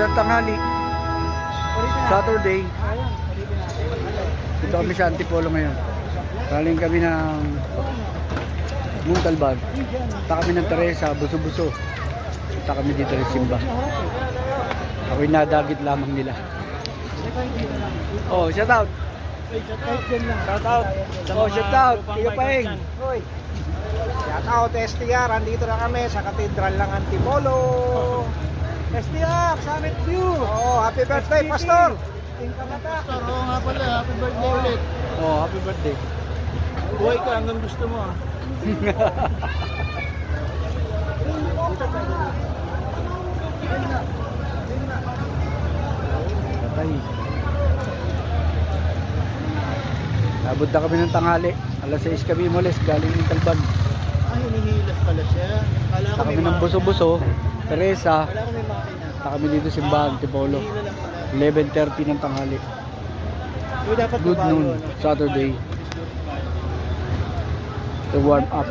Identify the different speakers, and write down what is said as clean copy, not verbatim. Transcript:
Speaker 1: ng tanghali. Saturday. Dito kami sa Antipolo ngayon. Galing kami ng Montalban. Punta kami ng Teresa, Buso-Buso. Punta kami dito rin Simba. Ako'y nadagit lamang nila. Oh, shout out. Shout out. Oh, shout out. Tiyo Paeng.
Speaker 2: Shout out STR, andito na kami sa Katedral ng Antipolo. STR, Summit View. Oh, happy birthday, Pastor.
Speaker 3: Pastor, oo nga pala, happy birthday ulit.
Speaker 1: Oh, happy birthday.
Speaker 3: Buhay ka hanggang gusto mo ah.
Speaker 1: Patay. Nabot na kami ng tanghali. Alas 6 kami umalis galing ng Talban.
Speaker 3: Ay, hinihilas pala siya. Kala ko
Speaker 1: Punta
Speaker 3: may
Speaker 1: kami ng Buso-Buso, Teresa.
Speaker 3: Kala ko may makina.
Speaker 1: Punta kami dito Simbahan, Antipolo.
Speaker 3: Hihila lang pala.
Speaker 1: 11:30 ng tanghali.
Speaker 3: Uy, dapat
Speaker 1: Good
Speaker 3: babago,
Speaker 1: noon,
Speaker 3: ano?
Speaker 1: Saturday. To warm up.